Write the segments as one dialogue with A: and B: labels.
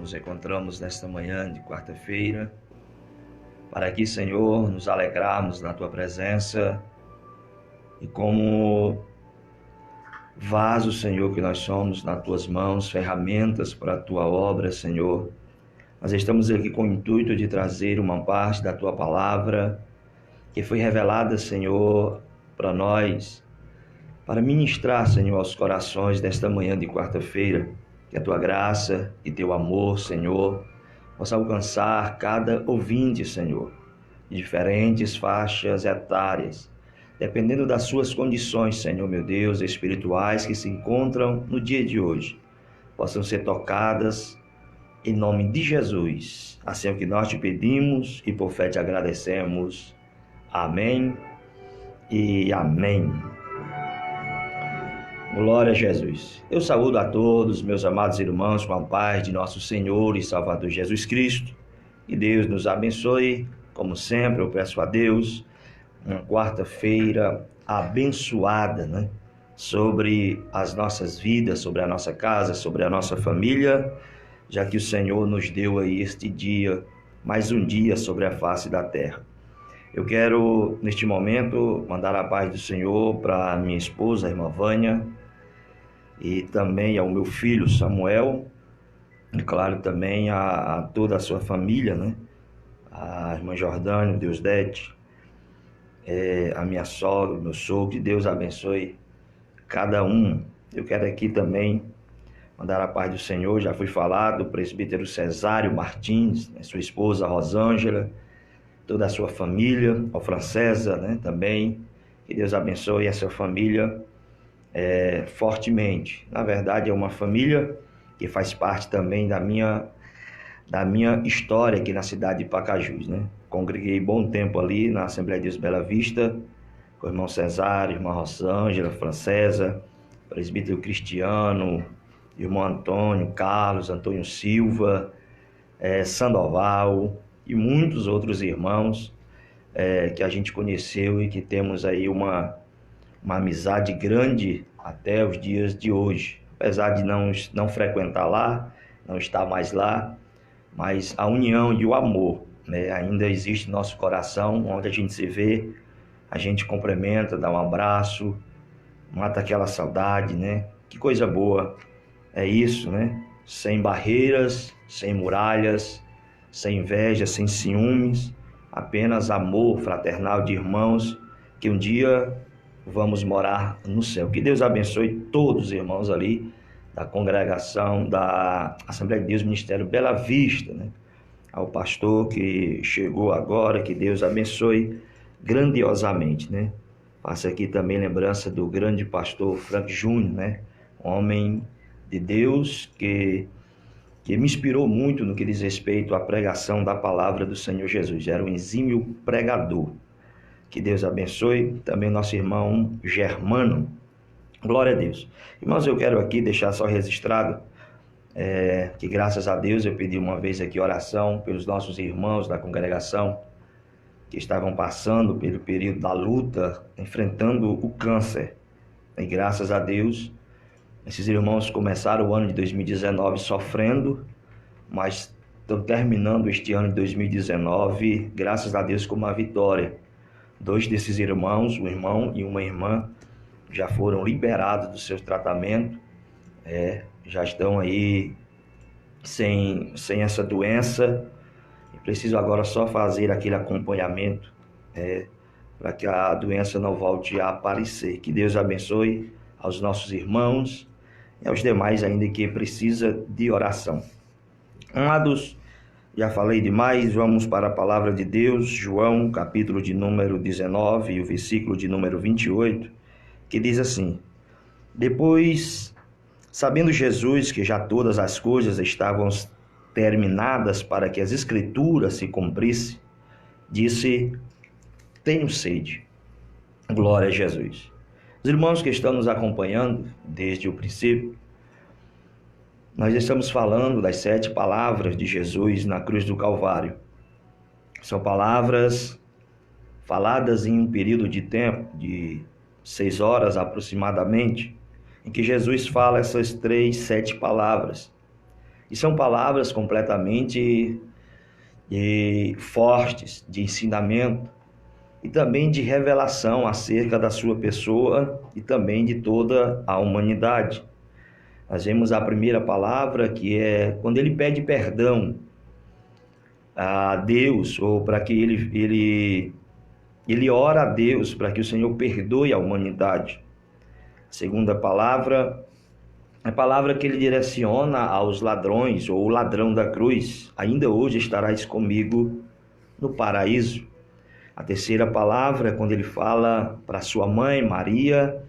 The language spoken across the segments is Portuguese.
A: nos encontramos nesta manhã de quarta-feira, para aqui, Senhor, nos alegrarmos na Tua presença e como vaso, Senhor, que nós somos nas Tuas mãos, ferramentas para a Tua obra, Senhor. Nós estamos aqui com o intuito de trazer uma parte da Tua palavra que foi revelada, Senhor, para nós, para ministrar, Senhor, aos corações desta manhã de quarta-feira. Que a Tua graça e Teu amor, Senhor, possa alcançar cada ouvinte, Senhor, de diferentes faixas etárias, dependendo das suas condições, Senhor, meu Deus, espirituais que se encontram no dia de hoje, possam ser tocadas em nome de Jesus. Assim é o que nós te pedimos e por fé te agradecemos. Amém e amém. Glória a Jesus. Eu saúdo a todos, meus amados irmãos, com a paz de nosso Senhor e Salvador Jesus Cristo. Que Deus nos abençoe, como sempre eu peço a Deus, uma quarta-feira abençoada, sobre as nossas vidas, sobre a nossa casa, sobre a nossa família, já que o Senhor nos deu aí este dia, mais um dia sobre a face da terra. Eu quero, neste momento, mandar a paz do Senhor para minha esposa, a irmã Vânia, e também ao meu filho Samuel, e claro, também a toda a sua família, a irmã Jordânia, Deusdete, a minha sogra, meu sogro, que Deus abençoe cada um. Eu quero aqui também mandar a paz do Senhor, já foi falado, o presbítero Cesário Martins, sua esposa Rosângela, toda a sua família, ao Francesa, também, que Deus abençoe essa família fortemente. Na verdade, é uma família que faz parte também da minha história aqui na cidade de Pacajus, Congreguei bom tempo ali na Assembleia de Deus Bela Vista, com o irmão Cesário, irmã Rosângela, Francesa, presbítero Cristiano, irmão Antônio, Carlos, Antônio Silva, Sandoval e muitos outros irmãos que a gente conheceu e que temos aí uma amizade grande até os dias de hoje. Apesar de não frequentar lá, não estar mais lá, mas a união e o amor ainda existe no nosso coração, onde a gente se vê, a gente cumprimenta, dá um abraço, mata aquela saudade, Que coisa boa é isso, Sem barreiras, sem muralhas, sem inveja, sem ciúmes, apenas amor fraternal de irmãos, que um dia vamos morar no céu. Que Deus abençoe todos os irmãos ali da congregação da Assembleia de Deus Ministério Bela Vista, ao pastor que chegou agora, que Deus abençoe grandiosamente, Faço aqui também lembrança do grande pastor Frank Júnior, homem de Deus que me inspirou muito no que diz respeito à pregação da palavra do Senhor Jesus. Era um exímio pregador. Que Deus abençoe também nosso irmão Germano. Glória a Deus. Irmãos, eu quero aqui deixar só registrado que graças a Deus eu pedi uma vez aqui oração pelos nossos irmãos da congregação que estavam passando pelo período da luta, enfrentando o câncer. E graças a Deus, esses irmãos começaram o ano de 2019 sofrendo, mas estão terminando este ano de 2019, graças a Deus, com uma vitória. 2 desses irmãos, um irmão e uma irmã, já foram liberados do seu tratamento, já estão aí sem essa doença, e preciso agora só fazer aquele acompanhamento para que a doença não volte a aparecer. Que Deus abençoe aos nossos irmãos e aos demais ainda que precisa de oração. Amados, já falei demais, vamos para a palavra de Deus, João, capítulo de número 19 e o versículo de número 28, que diz assim: Depois, sabendo Jesus que já todas as coisas estavam terminadas para que as Escrituras se cumprissem, disse: Tenho sede. Glória a Jesus. Os irmãos que estão nos acompanhando desde o princípio, nós estamos falando das 7 palavras de Jesus na cruz do Calvário. São palavras faladas em um período de tempo de 6 horas aproximadamente, em que Jesus fala essas 7 palavras. E são palavras completamente fortes, de ensinamento e também de revelação acerca da sua pessoa e também de toda a humanidade. Nós vemos a primeira palavra, que é quando ele pede perdão a Deus, ou para que ele ora a Deus para que o Senhor perdoe a humanidade. A segunda palavra, a palavra que ele direciona aos ladrões, ou o ladrão da cruz: ainda hoje estarás comigo no paraíso. A terceira palavra, quando ele fala para sua mãe, Maria,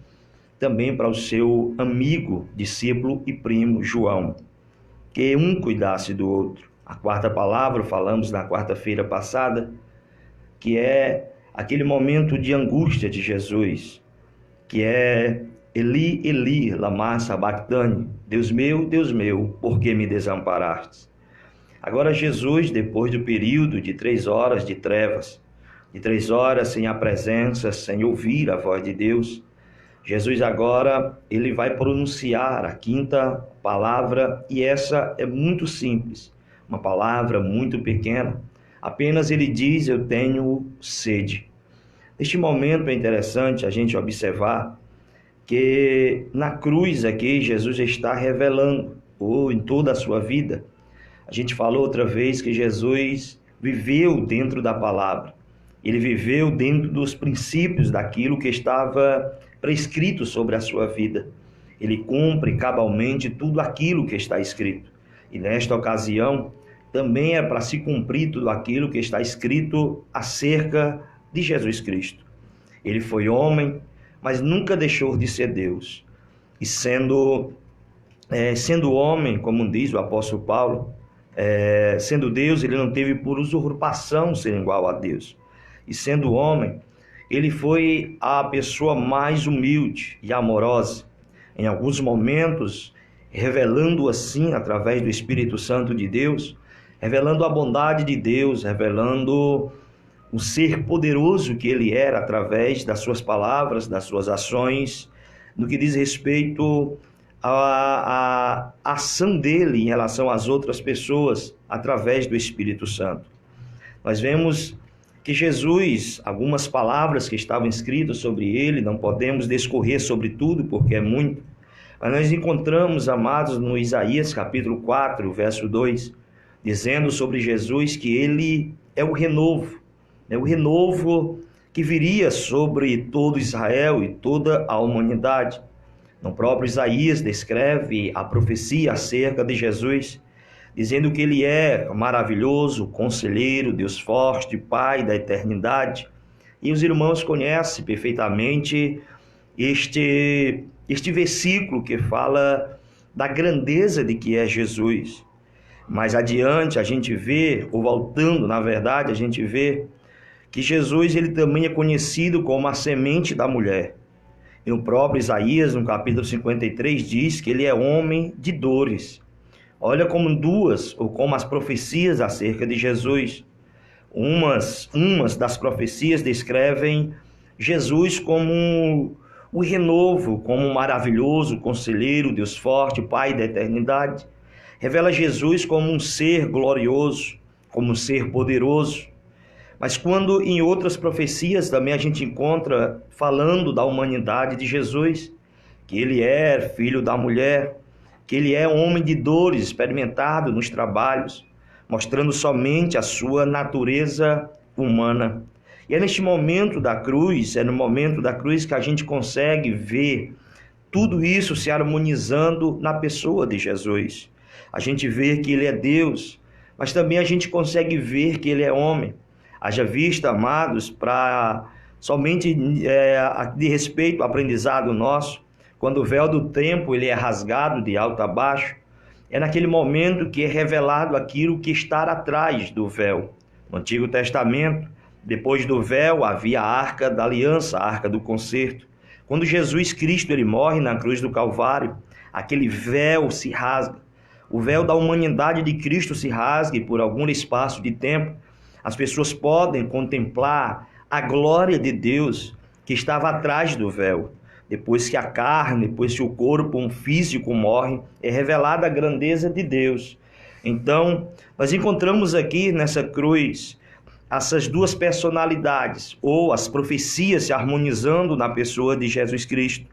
A: também para o seu amigo, discípulo e primo, João, que um cuidasse do outro. A quarta palavra, falamos na quarta-feira passada, que é aquele momento de angústia de Jesus, que é Eli, Eli, lama sabachthani, Deus meu, por que me desamparaste? Agora Jesus, depois do período de 3 horas de trevas, de 3 horas sem a presença, sem ouvir a voz de Deus, Jesus agora, ele vai pronunciar a quinta palavra, e essa é muito simples, uma palavra muito pequena. Apenas ele diz: eu tenho sede. Neste momento é interessante a gente observar que na cruz aqui Jesus está revelando, ou em toda a sua vida. A gente falou outra vez que Jesus viveu dentro da palavra. Ele viveu dentro dos princípios daquilo que estava prescrito sobre a sua vida. Ele cumpre cabalmente tudo aquilo que está escrito. E nesta ocasião, também é para se cumprir tudo aquilo que está escrito acerca de Jesus Cristo. Ele foi homem, mas nunca deixou de ser Deus. E sendo homem, como diz o apóstolo Paulo, sendo Deus, ele não teve por usurpação ser igual a Deus. E sendo homem, ele foi a pessoa mais humilde e amorosa. Em alguns momentos, revelando assim, através do Espírito Santo de Deus, revelando a bondade de Deus, revelando o ser poderoso que ele era através das suas palavras, das suas ações, no que diz respeito à ação dele em relação às outras pessoas, através do Espírito Santo. Nós vemos que Jesus, algumas palavras que estavam escritas sobre ele, não podemos discorrer sobre tudo porque é muito, mas nós encontramos, amados, no Isaías capítulo 4, verso 2, dizendo sobre Jesus que ele é o renovo que viria sobre todo Israel e toda a humanidade. No próprio Isaías descreve a profecia acerca de Jesus, dizendo que ele é maravilhoso, conselheiro, Deus forte, Pai da eternidade. E os irmãos conhecem perfeitamente este versículo que fala da grandeza de que é Jesus. Mais adiante a gente vê, ou voltando na verdade, a gente vê que Jesus ele também é conhecido como a semente da mulher. E o próprio Isaías, no capítulo 53, diz que ele é homem de dores. Olha como como as profecias acerca de Jesus. Umas das profecias descrevem Jesus como o renovo, como um maravilhoso conselheiro, Deus forte, Pai da eternidade. Revela Jesus como um ser glorioso, como um ser poderoso. Mas quando em outras profecias também a gente encontra falando da humanidade de Jesus, que ele é filho da mulher, que ele é um homem de dores, experimentado nos trabalhos, mostrando somente a sua natureza humana. E é neste momento da cruz, é no momento da cruz que a gente consegue ver tudo isso se harmonizando na pessoa de Jesus. A gente vê que ele é Deus, mas também a gente consegue ver que ele é homem. Haja vista, amados, para somente de respeito ao aprendizado nosso, quando o véu do templo ele é rasgado de alto a baixo, é naquele momento que é revelado aquilo que está atrás do véu. No Antigo Testamento, depois do véu, havia a Arca da Aliança, a Arca do Concerto. Quando Jesus Cristo ele morre na cruz do Calvário, aquele véu se rasga. O véu da humanidade de Cristo se rasga e por algum espaço de tempo, as pessoas podem contemplar a glória de Deus que estava atrás do véu. Depois que a carne, depois que o corpo, um físico morre, é revelada a grandeza de Deus. Então, nós encontramos aqui nessa cruz essas duas personalidades, ou as profecias se harmonizando na pessoa de Jesus Cristo.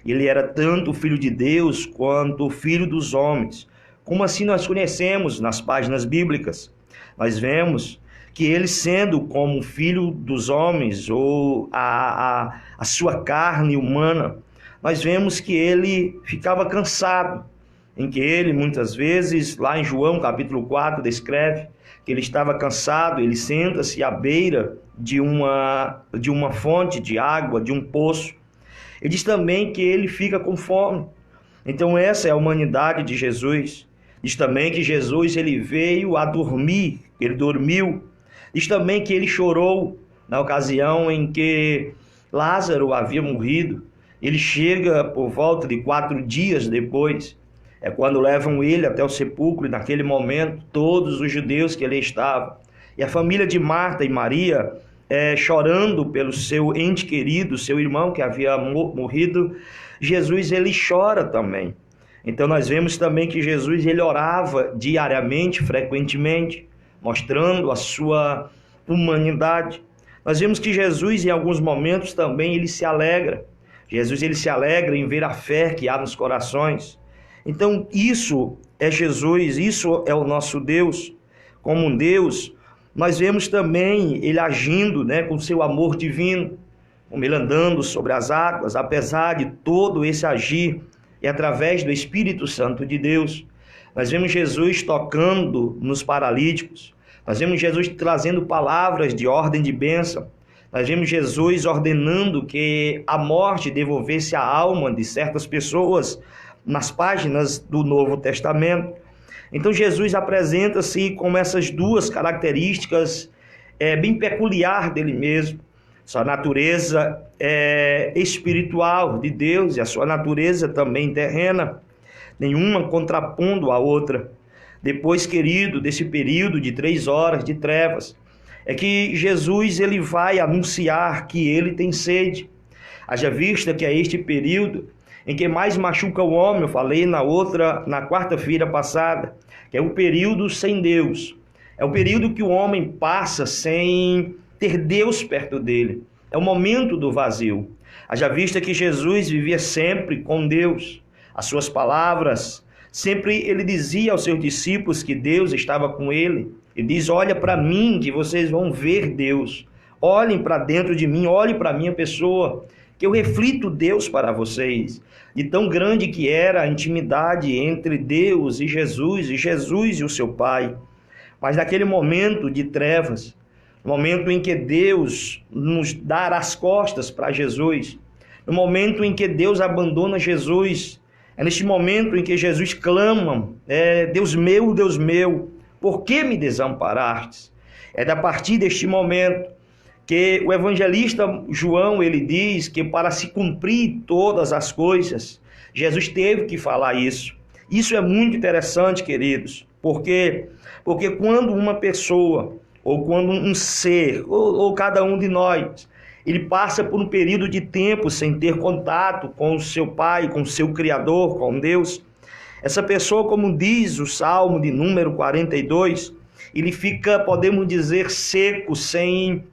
A: Ele era tanto o Filho de Deus quanto o Filho dos homens. Como assim nós conhecemos nas páginas bíblicas? Nós vemos que ele, sendo como Filho dos homens, ou a sua carne humana, nós vemos que ele ficava cansado, em que ele, muitas vezes, lá em João capítulo 4, descreve que ele estava cansado, ele senta-se à beira de uma fonte de água, de um poço. Ele diz também que ele fica com fome. Então essa é a humanidade de Jesus. Diz também que Jesus ele veio a dormir, ele dormiu. Diz também que ele chorou na ocasião em que Lázaro havia morrido. Ele chega por volta de 4 dias depois. É quando levam ele até o sepulcro, e naquele momento todos os judeus que ali estavam, e a família de Marta e Maria, chorando pelo seu ente querido, seu irmão que havia morrido, Jesus ele chora também. Então nós vemos também que Jesus ele orava diariamente, frequentemente, mostrando a sua humanidade. Nós vemos que Jesus em alguns momentos também ele se alegra. Jesus ele se alegra em ver a fé que há nos corações. Então isso é Jesus, isso é o nosso Deus. Como um Deus, nós vemos também ele agindo, com seu amor divino, como ele andando sobre as águas, apesar de todo esse agir, e através do Espírito Santo de Deus. Nós vemos Jesus tocando nos paralíticos, nós vemos Jesus trazendo palavras de ordem de bênção, nós vemos Jesus ordenando que a morte devolvesse a alma de certas pessoas nas páginas do Novo Testamento. Então Jesus apresenta-se com essas duas características bem peculiar dele mesmo. Sua natureza espiritual de Deus e a sua natureza também terrena, nenhuma contrapondo a outra. Depois, querido, desse período de 3 horas de trevas, é que Jesus ele vai anunciar que ele tem sede. Haja vista que é este período em que mais machuca o homem, eu falei na quarta-feira passada, que é o período sem Deus. É o período que o homem passa sem ter Deus perto dele. É o momento do vazio. Haja vista que Jesus vivia sempre com Deus. As suas palavras, sempre ele dizia aos seus discípulos que Deus estava com ele. Ele diz: olha para mim que vocês vão ver Deus. Olhem para dentro de mim, olhem para a minha pessoa, que eu reflito Deus para vocês. De tão grande que era a intimidade entre Deus e Jesus e o seu Pai. Mas naquele momento de trevas, no momento em que Deus nos dá as costas para Jesus, no momento em que Deus abandona Jesus, é neste momento em que Jesus clama: Deus meu, por que me desamparastes? É a partir deste momento que o evangelista João ele diz que para se cumprir todas as coisas, Jesus teve que falar isso. Isso é muito interessante, queridos, porque quando uma pessoa, ou quando um ser, ou cada um de nós, ele passa por um período de tempo sem ter contato com o seu Pai, com o seu Criador, com Deus, essa pessoa, como diz o Salmo de número 42, ele fica, podemos dizer, seco, sem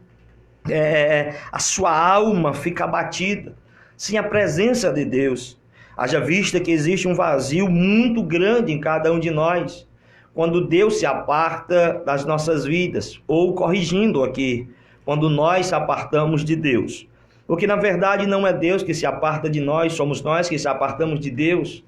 A: a sua alma fica abatida, sem a presença de Deus. Haja vista que existe um vazio muito grande em cada um de nós, quando Deus se aparta das nossas vidas, ou corrigindo aqui, quando nós se apartamos de Deus. Porque na verdade não é Deus que se aparta de nós, somos nós que se apartamos de Deus,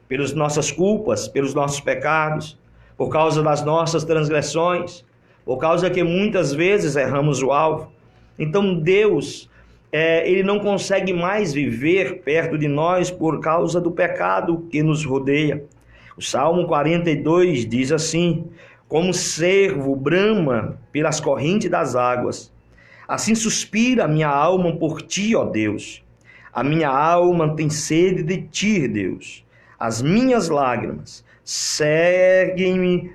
A: pelas nossas culpas, pelos nossos pecados, por causa das nossas transgressões, por causa que muitas vezes erramos o alvo. Então Deus, ele não consegue mais viver perto de nós por causa do pecado que nos rodeia. O Salmo 42 diz assim: como servo brama pelas correntes das águas, assim suspira a minha alma por ti, ó Deus. A minha alma tem sede de ti, Deus. As minhas lágrimas servem-me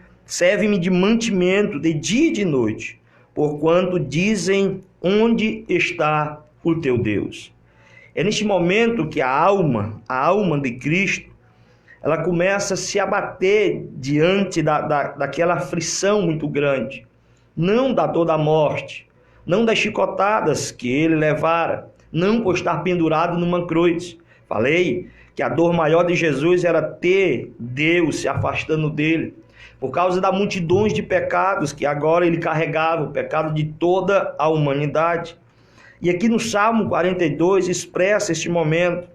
A: de mantimento de dia e de noite, porquanto dizem: onde está o teu Deus? É neste momento que a alma de Cristo, ela começa a se abater diante daquela aflição muito grande. Não da dor da morte, não das chicotadas que ele levara, não por estar pendurado numa cruz. Falei que a dor maior de Jesus era ter Deus se afastando dele, por causa das multidões de pecados que agora ele carregava, o pecado de toda a humanidade. E aqui no Salmo 42 expressa este momento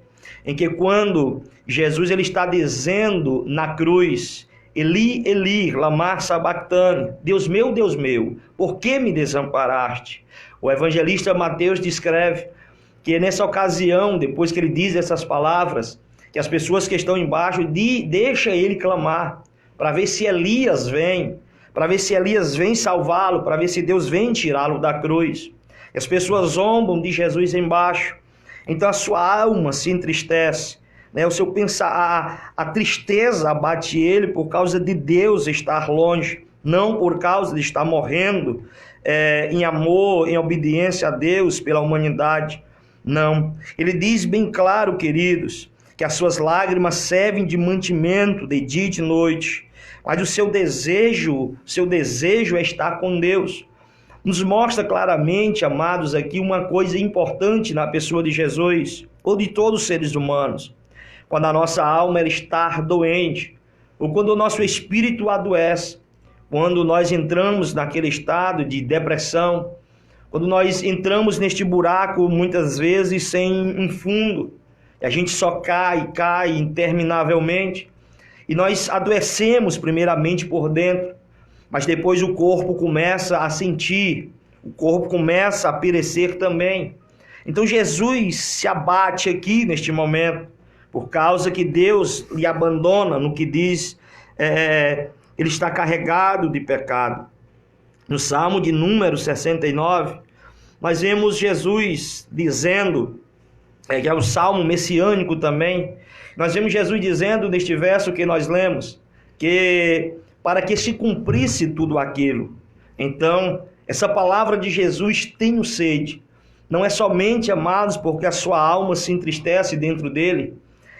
A: em que quando Jesus ele está dizendo na cruz: Eli, Eli, lama sabachthani, Deus meu, por que me desamparaste? O evangelista Mateus descreve que nessa ocasião, depois que ele diz essas palavras, que as pessoas que estão embaixo deixa ele clamar, para ver se Elias vem, para ver se Elias vem salvá-lo, para ver se Deus vem tirá-lo da cruz. E as pessoas zombam de Jesus embaixo, então a sua alma se entristece, né? O seu pensar, a tristeza abate ele por causa de Deus estar longe, não por causa de estar morrendo em amor, em obediência a Deus pela humanidade. Não, ele diz bem claro, queridos, que as suas lágrimas servem de mantimento de dia e de noite, mas o seu desejo é estar com Deus. Nos mostra claramente, amados, aqui uma coisa importante na pessoa de Jesus, ou de todos os seres humanos. Quando a nossa alma está doente, ou quando o nosso espírito adoece, quando nós entramos naquele estado de depressão, quando nós entramos neste buraco muitas vezes sem um fundo, e a gente só cai interminavelmente, e nós adoecemos primeiramente por dentro, mas depois o corpo começa a sentir, o corpo começa a perecer também. Então Jesus se abate aqui neste momento, por causa que Deus lhe abandona no que diz, ele está carregado de pecado. No Salmo de número 69, nós vemos Jesus dizendo, que é o Salmo messiânico também, nós vemos Jesus dizendo neste verso que nós lemos, que para que se cumprisse tudo aquilo. Então, essa palavra de Jesus: tenho sede, não é somente, amados, porque a sua alma se entristece dentro dele,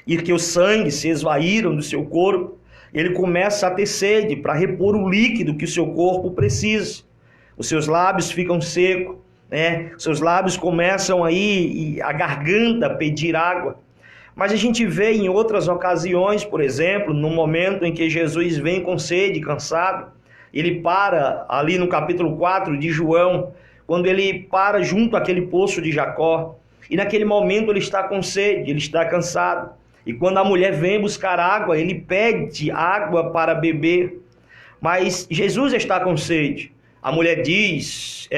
A: e que os sangues se esvaíram do seu corpo, ele começa a ter sede para repor o líquido que o seu corpo precisa. Os seus lábios ficam secos, seus lábios começam aí, a garganta a pedir água. Mas a gente vê em outras ocasiões, por exemplo, no momento em que Jesus vem com sede, cansado, ele para ali no capítulo 4 de João, quando ele para junto àquele poço de Jacó, e naquele momento ele está com sede, ele está cansado, e quando a mulher vem buscar água, ele pede água para beber, mas Jesus está com sede. A mulher diz,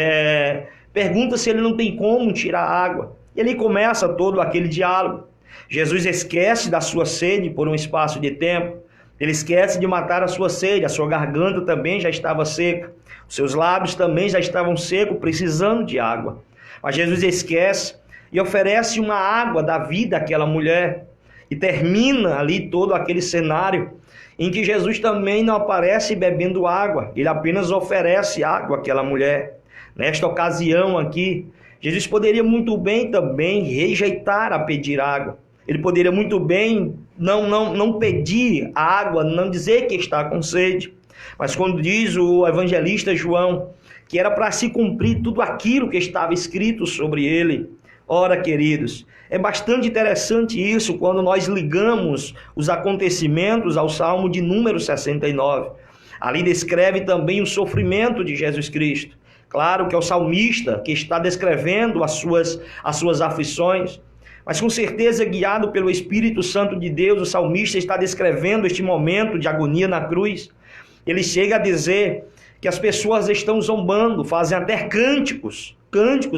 A: pergunta se ele não tem como tirar água, e ali começa todo aquele diálogo. Jesus esquece da sua sede por um espaço de tempo, ele esquece de matar a sua sede, a sua garganta também já estava seca, os seus lábios também já estavam secos, precisando de água. Mas Jesus esquece e oferece uma água da vida àquela mulher, e termina ali todo aquele cenário em que Jesus também não aparece bebendo água, ele apenas oferece água àquela mulher. Nesta ocasião aqui, Jesus poderia muito bem também rejeitar a pedir água. Ele poderia muito bem não pedir água, não dizer que está com sede. Mas quando diz o evangelista João que era para se cumprir tudo aquilo que estava escrito sobre ele. Ora, queridos, é bastante interessante isso quando nós ligamos os acontecimentos ao Salmo de número 69. Ali descreve também o sofrimento de Jesus Cristo. Claro que é o salmista que está descrevendo as suas aflições, mas com certeza, guiado pelo Espírito Santo de Deus, o salmista está descrevendo este momento de agonia na cruz. Ele chega a dizer que as pessoas estão zombando, fazem até cânticos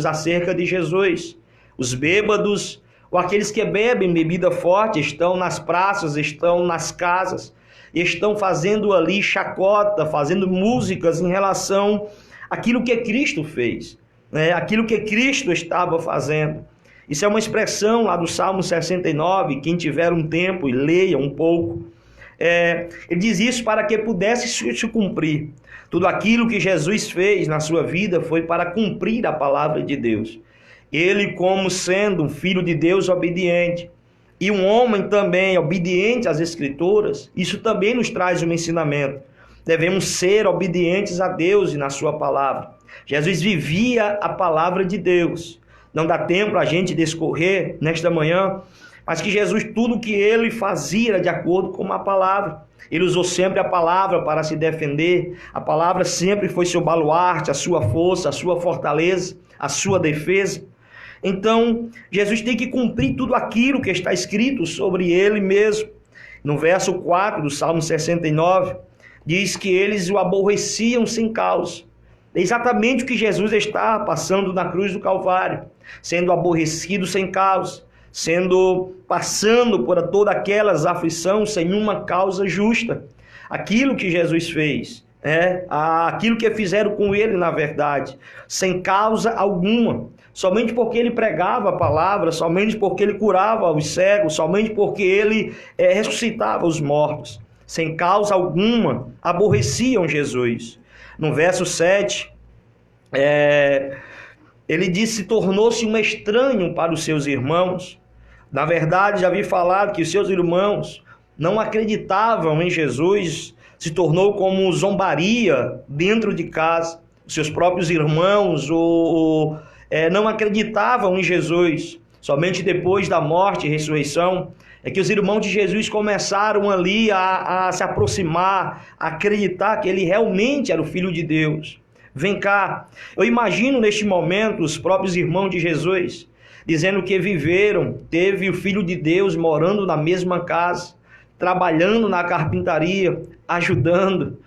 A: acerca de Jesus. Os bêbados, ou aqueles que bebem bebida forte, estão nas praças, estão nas casas, estão fazendo ali chacota, fazendo músicas em relação àquilo que Cristo fez, aquilo que Cristo estava fazendo. Isso é uma expressão lá do Salmo 69, quem tiver um tempo e leia um pouco. Ele diz isso para que pudesse se cumprir. Tudo aquilo que Jesus fez na sua vida foi para cumprir a palavra de Deus. Ele, como sendo um filho de Deus obediente, e um homem também obediente às Escrituras, isso também nos traz um ensinamento. Devemos ser obedientes a Deus e na sua palavra. Jesus vivia a palavra de Deus. Não dá tempo a gente discorrer nesta manhã, mas que Jesus, tudo que ele fazia era de acordo com a palavra. Ele usou sempre a palavra para se defender. A palavra sempre foi seu baluarte, a sua força, a sua fortaleza, a sua defesa. Então, Jesus tem que cumprir tudo aquilo que está escrito sobre ele mesmo. No verso 4 do Salmo 69, diz que eles o aborreciam sem causa. É exatamente o que Jesus está passando na cruz do Calvário, sendo aborrecido sem causa, passando por todas aquelas aflições sem uma causa justa. Aquilo que Jesus fez, aquilo que fizeram com ele, na verdade, sem causa alguma, somente porque ele pregava a palavra, somente porque ele curava os cegos, somente porque ele ressuscitava os mortos. Sem causa alguma, aborreciam Jesus. No verso 7, ele disse: tornou-se um estranho para os seus irmãos. Na verdade, já havia falado que os seus irmãos não acreditavam em Jesus, se tornou como zombaria dentro de casa. Os seus próprios irmãos não acreditavam em Jesus. Somente depois da morte e ressurreição é que os irmãos de Jesus começaram ali a se aproximar, a acreditar que ele realmente era o Filho de Deus. Vem cá, eu imagino neste momento os próprios irmãos de Jesus dizendo que teve o Filho de Deus morando na mesma casa, trabalhando na carpintaria, ajudando,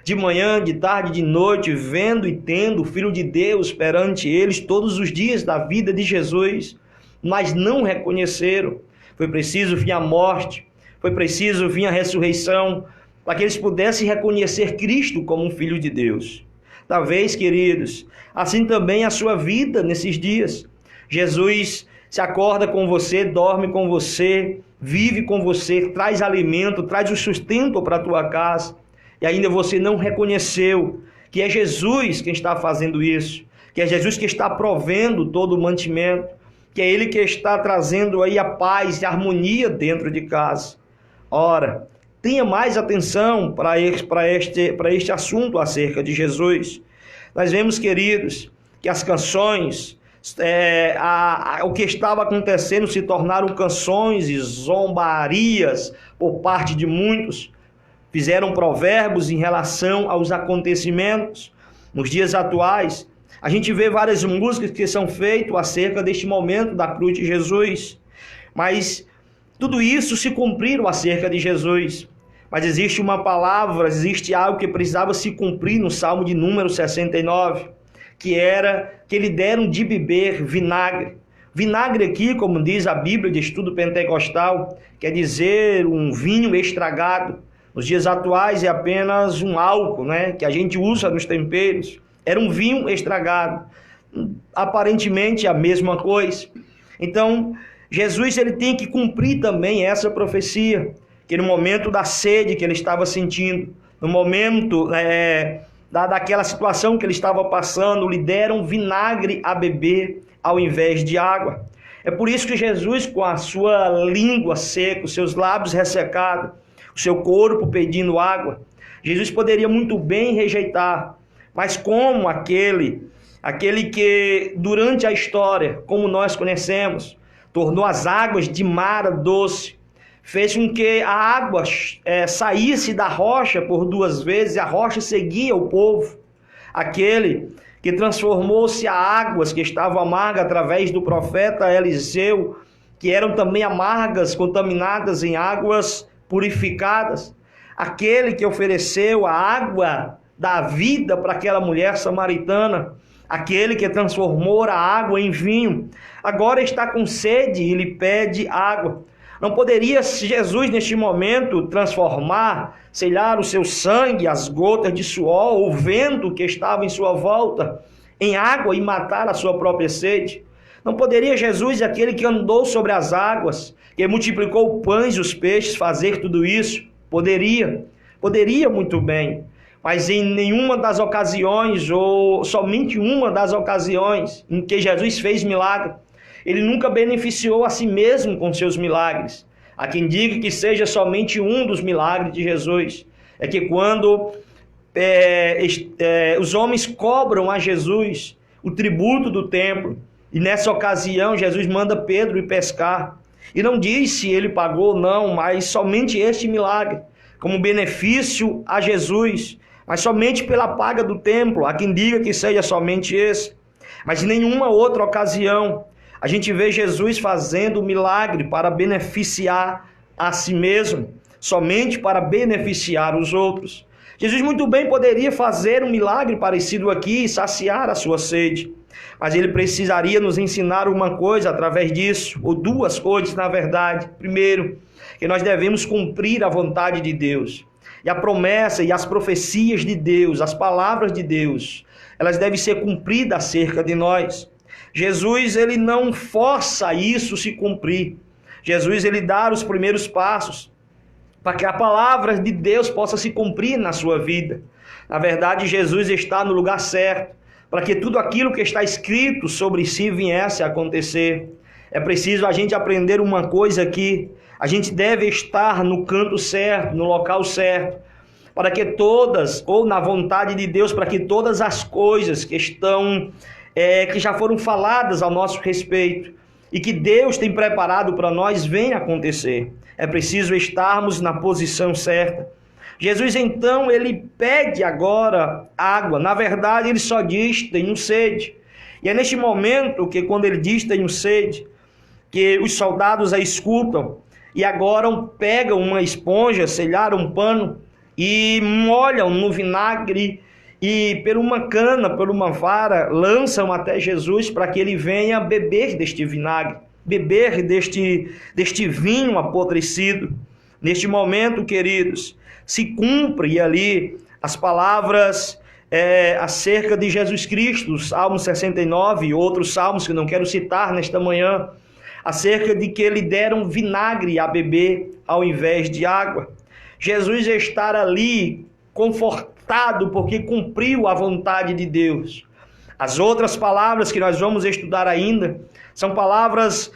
A: de manhã, de tarde, de noite, vendo e tendo o Filho de Deus perante eles todos os dias da vida de Jesus, mas não reconheceram. Foi preciso vir a morte, foi preciso vir a ressurreição, para que eles pudessem reconhecer Cristo como um Filho de Deus. Talvez, queridos, assim também a sua vida nesses dias. Jesus se acorda com você, dorme com você, vive com você, traz alimento, traz o sustento para a tua casa, e ainda você não reconheceu que é Jesus quem está fazendo isso, que é Jesus que está provendo todo o mantimento, que é Ele que está trazendo aí a paz e a harmonia dentro de casa. Ora, tenha mais atenção para este assunto acerca de Jesus. Nós vemos, queridos, que as canções, o que estava acontecendo se tornaram canções e zombarias por parte de muitos. Fizeram provérbios em relação aos acontecimentos. Nos dias atuais, a gente vê várias músicas que são feitas acerca deste momento da cruz de Jesus. Mas tudo isso se cumpriram acerca de Jesus. Mas existe uma palavra, existe algo que precisava se cumprir no Salmo de número 69, que era que lhe deram de beber vinagre. Vinagre aqui, como diz a Bíblia de Estudo Pentecostal, quer dizer um vinho estragado. Nos dias atuais é apenas um álcool, que a gente usa nos temperos. Era um vinho estragado. Aparentemente a mesma coisa. Então, Jesus ele tem que cumprir também essa profecia, que no momento da sede que ele estava sentindo, no momento daquela situação que ele estava passando, lhe deram vinagre a beber ao invés de água. É por isso que Jesus, com a sua língua seca, os seus lábios ressecados, o seu corpo pedindo água, Jesus poderia muito bem rejeitar, mas como aquele que durante a história, como nós conhecemos, tornou as águas de Mara doce, fez com que a água saísse da rocha por 2 vezes, e a rocha seguia o povo. Aquele que transformou-se a águas que estavam amargas através do profeta Eliseu, que eram também amargas, contaminadas em águas purificadas. Aquele que ofereceu a água da vida para aquela mulher samaritana. Aquele que transformou a água em vinho. Agora está com sede e lhe pede água. Não poderia Jesus, neste momento, transformar, selhar o seu sangue, as gotas de suor, o vento que estava em sua volta, em água e matar a sua própria sede? Não poderia Jesus, aquele que andou sobre as águas, que multiplicou pães e os peixes, fazer tudo isso? Poderia muito bem, mas em nenhuma das ocasiões, ou somente uma das ocasiões em que Jesus fez milagre, Ele nunca beneficiou a si mesmo com seus milagres. Há quem diga que seja somente um dos milagres de Jesus. É que quando os homens cobram a Jesus o tributo do templo, e nessa ocasião Jesus manda Pedro ir pescar, e não diz se ele pagou ou não, mas somente este milagre, como benefício a Jesus, mas somente pela paga do templo. Há quem diga que seja somente esse, mas em nenhuma outra ocasião a gente vê Jesus fazendo milagre para beneficiar a si mesmo, somente para beneficiar os outros. Jesus muito bem poderia fazer um milagre parecido aqui e saciar a sua sede, mas ele precisaria nos ensinar uma coisa através disso, ou duas coisas na verdade. Primeiro, que nós devemos cumprir a vontade de Deus, e a promessa e as profecias de Deus, as palavras de Deus, elas devem ser cumpridas acerca de nós. Jesus, ele não força isso se cumprir. Jesus, ele dá os primeiros passos para que a palavra de Deus possa se cumprir na sua vida. Na verdade, Jesus está no lugar certo para que tudo aquilo que está escrito sobre si viesse a acontecer. É preciso a gente aprender uma coisa aqui: a gente deve estar no canto certo, no local certo, para que todas, ou na vontade de Deus, para que todas as coisas que já foram faladas ao nosso respeito e que Deus tem preparado para nós venham acontecer. É preciso estarmos na posição certa. Jesus então, ele pede agora água. Na verdade, ele só diz: tenho sede. E é neste momento que, quando ele diz tenho sede, que os soldados a escutam e agora pegam uma esponja, selharam um pano e molham no vinagre e por uma cana, por uma vara, lançam até Jesus para que ele venha beber deste vinagre, beber deste vinho apodrecido. Neste momento, queridos, se cumpre ali as palavras acerca de Jesus Cristo, Salmo 69 e outros salmos que não quero citar nesta manhã, acerca de que lhe deram vinagre a beber ao invés de água. Jesus estar ali confortado porque cumpriu a vontade de Deus. As outras palavras que nós vamos estudar ainda são palavras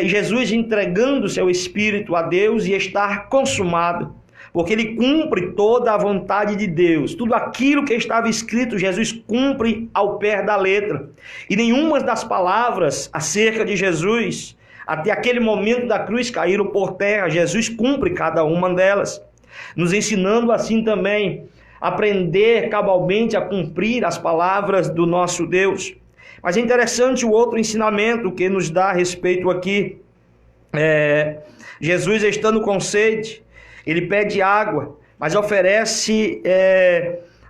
A: Jesus entregando seu espírito a Deus e estar consumado, porque ele cumpre toda a vontade de Deus. Tudo aquilo que estava escrito, Jesus cumpre ao pé da letra. E nenhuma das palavras acerca de Jesus, até aquele momento da cruz, caíram por terra. Jesus cumpre cada uma delas, nos ensinando assim também a aprender cabalmente a cumprir as palavras do nosso Deus. Mas é interessante o outro ensinamento que nos dá a respeito aqui. Jesus, estando com sede, ele pede água, mas oferece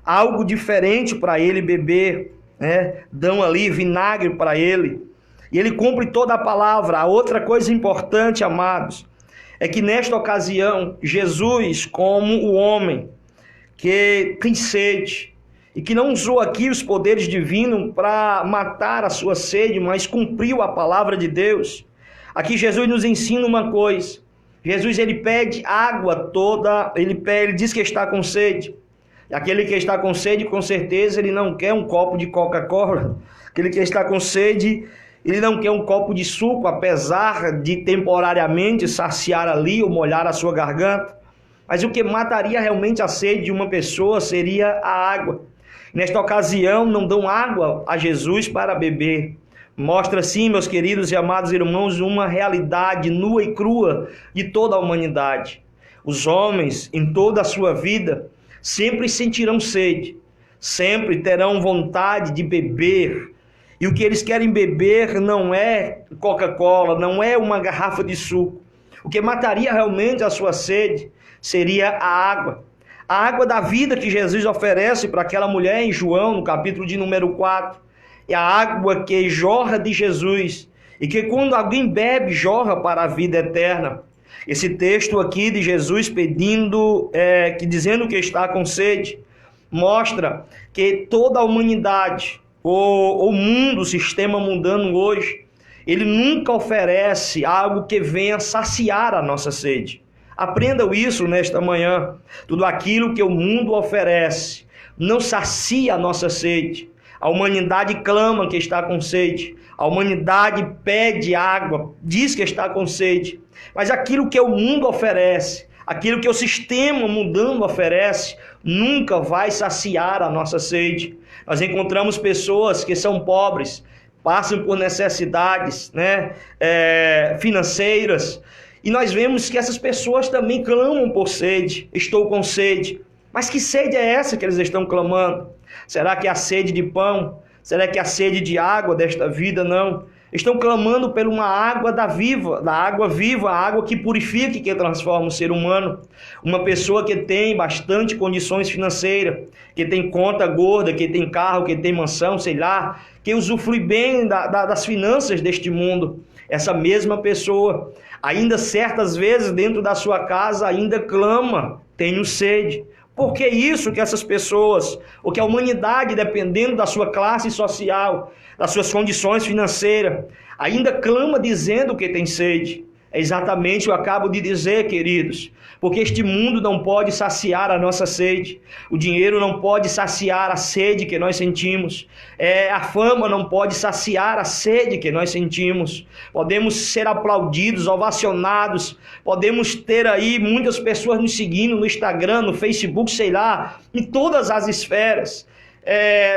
A: algo diferente para ele beber, dão ali vinagre para ele, e ele cumpre toda a palavra. A outra coisa importante, amados, é que nesta ocasião, Jesus, como o homem que tem sede, e que não usou aqui os poderes divinos para matar a sua sede, mas cumpriu a palavra de Deus. Aqui Jesus nos ensina uma coisa. Jesus, ele pede água toda, ele diz que está com sede. Aquele que está com sede, com certeza, ele não quer um copo de Coca-Cola. Aquele que está com sede, ele não quer um copo de suco, apesar de temporariamente saciar ali ou molhar a sua garganta. Mas o que mataria realmente a sede de uma pessoa seria a água. Nesta ocasião, não dão água a Jesus para beber. Mostra sim, meus queridos e amados irmãos, uma realidade nua e crua de toda a humanidade. Os homens, em toda a sua vida, sempre sentirão sede, sempre terão vontade de beber. E o que eles querem beber não é Coca-Cola, não é uma garrafa de suco. O que mataria realmente a sua sede seria a água da vida que Jesus oferece para aquela mulher em João, no capítulo de número 4. É a água que jorra de Jesus e que quando alguém bebe, jorra para a vida eterna. Esse texto aqui de Jesus dizendo que está com sede, mostra que toda a humanidade, o mundo, o sistema mundano hoje, ele nunca oferece algo que venha saciar a nossa sede. Aprendam isso nesta manhã. Tudo aquilo que o mundo oferece não sacia a nossa sede. A humanidade clama que está com sede. A humanidade pede água, diz que está com sede. Mas aquilo que o mundo oferece, aquilo que o sistema mundano oferece, nunca vai saciar a nossa sede. Nós encontramos pessoas que são pobres, passam por necessidades, financeiras, e nós vemos que essas pessoas também clamam por sede. Estou com sede. Mas que sede é essa que eles estão clamando? Será que é a sede de pão? Será que é a sede de água desta vida? Não. Estão clamando por uma água da água viva, a água que purifica e que transforma o ser humano. Uma pessoa que tem bastante condições financeiras, que tem conta gorda, que tem carro, que tem mansão, sei lá, que usufrui bem das finanças deste mundo. Essa mesma pessoa, ainda certas vezes dentro da sua casa, ainda clama, tenho sede. Por que isso que essas pessoas, ou que a humanidade, dependendo da sua classe social, das suas condições financeiras, ainda clama dizendo que tem sede? É exatamente o que eu acabo de dizer, queridos. Porque este mundo não pode saciar a nossa sede. O dinheiro não pode saciar a sede que nós sentimos. A fama não pode saciar a sede que nós sentimos. Podemos ser aplaudidos, ovacionados. Podemos ter aí muitas pessoas nos seguindo no Instagram, no Facebook, sei lá, em todas as esferas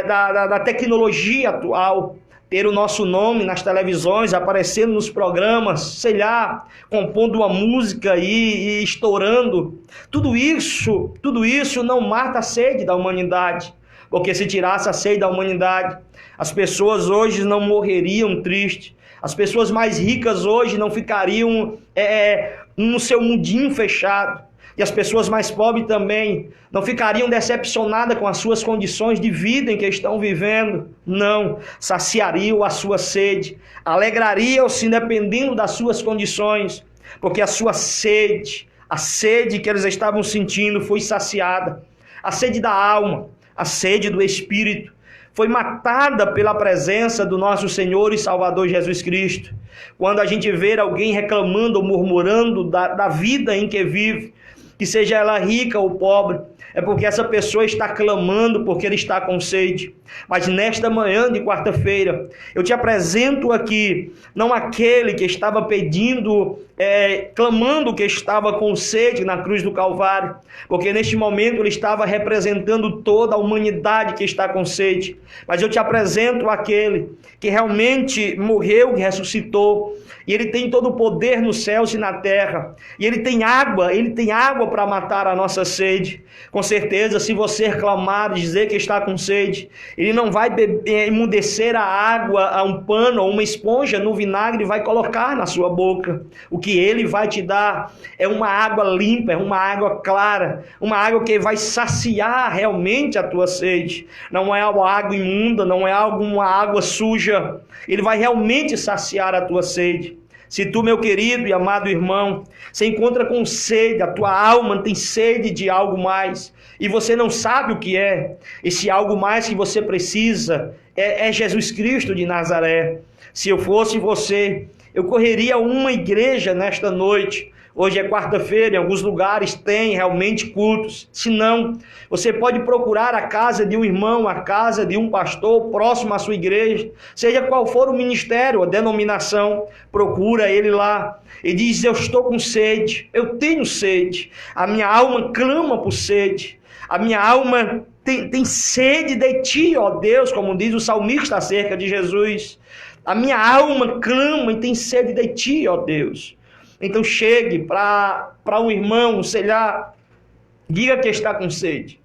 A: da tecnologia atual. Ter o nosso nome nas televisões, aparecendo nos programas, sei lá, compondo uma música e estourando. Tudo isso não mata a sede da humanidade. Porque se tirasse a sede da humanidade, as pessoas hoje não morreriam tristes. As pessoas mais ricas hoje não ficariam no seu mundinho fechado. E as pessoas mais pobres também não ficariam decepcionadas com as suas condições de vida em que estão vivendo. Não, saciariam a sua sede, alegrariam-se dependendo das suas condições, porque a sua sede, a sede que eles estavam sentindo foi saciada. A sede da alma, a sede do Espírito, foi matada pela presença do nosso Senhor e Salvador Jesus Cristo. Quando a gente vê alguém reclamando ou murmurando da vida em que vive, que seja ela rica ou pobre, é porque essa pessoa está clamando porque ele está com sede. Mas nesta manhã de quarta-feira, eu te apresento aqui, não aquele que estava pedindo, clamando que estava com sede na cruz do Calvário, porque neste momento ele estava representando toda a humanidade que está com sede. Mas eu te apresento aquele que realmente morreu e ressuscitou, e ele tem todo o poder nos céus e na terra, e ele tem água para matar a nossa sede. Com certeza, se você clamar e dizer que está com sede, ele não vai emudecer a água a um pano ou uma esponja no vinagre e vai colocar na sua boca. O que ele vai te dar é uma água limpa, é uma água clara, uma água que vai saciar realmente a tua sede. Não é uma água imunda, não é uma água suja. Ele vai realmente saciar a tua sede. Se tu, meu querido e amado irmão, se encontra com sede, a tua alma tem sede de algo mais, e você não sabe o que é, esse algo mais que você precisa é Jesus Cristo de Nazaré. Se eu fosse você, eu correria a uma igreja nesta noite. Hoje é quarta-feira, em alguns lugares tem realmente cultos. Se não, você pode procurar a casa de um irmão, a casa de um pastor próximo à sua igreja, seja qual for o ministério, a denominação, procura ele lá e diz: eu estou com sede, eu tenho sede, a minha alma clama por sede, a minha alma tem sede de ti, ó Deus, como diz o salmista acerca de Jesus. A minha alma clama e tem sede de ti, ó Deus. Então chegue para um irmão, sei lá, diga que está com sede,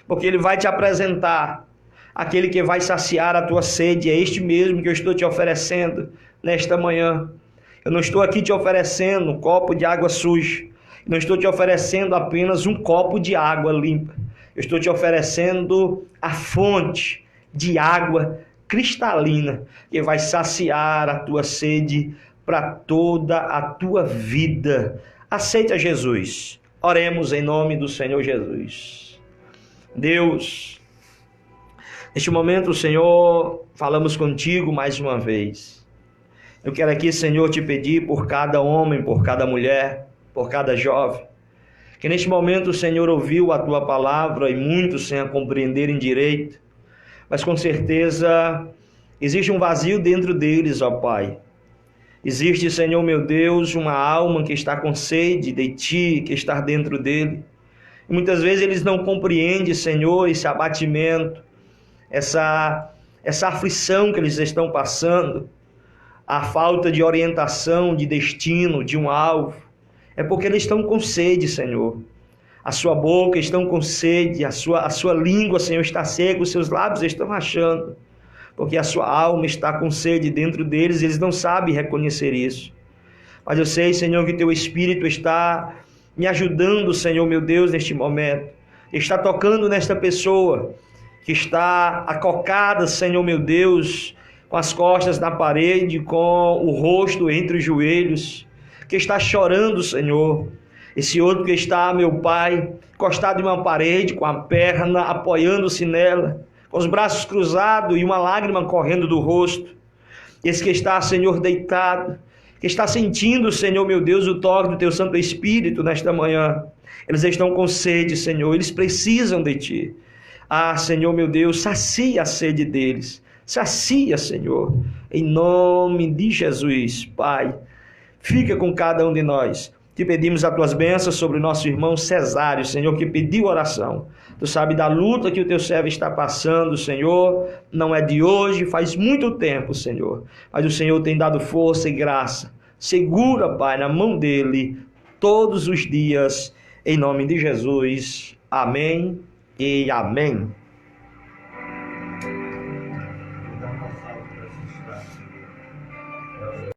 A: porque ele vai te apresentar aquele que vai saciar a tua sede. É este mesmo que eu estou te oferecendo nesta manhã. Eu não estou aqui te oferecendo um copo de água suja, não estou te oferecendo apenas um copo de água limpa, eu estou te oferecendo a fonte de água cristalina que vai saciar a tua sede para toda a tua vida. Aceita Jesus. Oremos em nome do Senhor Jesus. Deus, neste momento, Senhor, falamos contigo mais uma vez. Eu quero aqui, Senhor, te pedir por cada homem, por cada mulher, por cada jovem, que neste momento o Senhor ouviu a tua palavra e muitos sem a compreenderem direito, mas com certeza existe um vazio dentro deles, ó Pai. Existe, Senhor meu Deus, uma alma que está com sede de Ti, que está dentro dele. E muitas vezes eles não compreendem, Senhor, esse abatimento, essa aflição que eles estão passando, a falta de orientação, de destino, de um alvo. É porque eles estão com sede, Senhor. A sua boca estão com sede, a sua língua, Senhor, está seca, os seus lábios estão rachando, porque a sua alma está com sede dentro deles, eles não sabem reconhecer isso. Mas eu sei, Senhor, que Teu Espírito está me ajudando, Senhor, meu Deus, neste momento. Está tocando nesta pessoa que está acocada, Senhor, meu Deus, com as costas na parede, com o rosto entre os joelhos, que está chorando, Senhor. Esse outro que está, meu Pai, encostado em uma parede, com a perna apoiando-se nela, com os braços cruzados e uma lágrima correndo do rosto. Esse que está, Senhor, deitado, que está sentindo, Senhor, meu Deus, o toque do Teu Santo Espírito nesta manhã. Eles estão com sede, Senhor, eles precisam de Ti. Ah, Senhor, meu Deus, sacia a sede deles. Sacia, Senhor, em nome de Jesus, Pai. Fica com cada um de nós. Te pedimos as Tuas bênçãos sobre o nosso irmão Cesário, Senhor, que pediu oração. Tu sabe da luta que o Teu servo está passando, Senhor. Não é de hoje, faz muito tempo, Senhor. Mas o Senhor tem dado força e graça. Segura, Pai, na mão dele todos os dias. Em nome de Jesus. Amém e amém.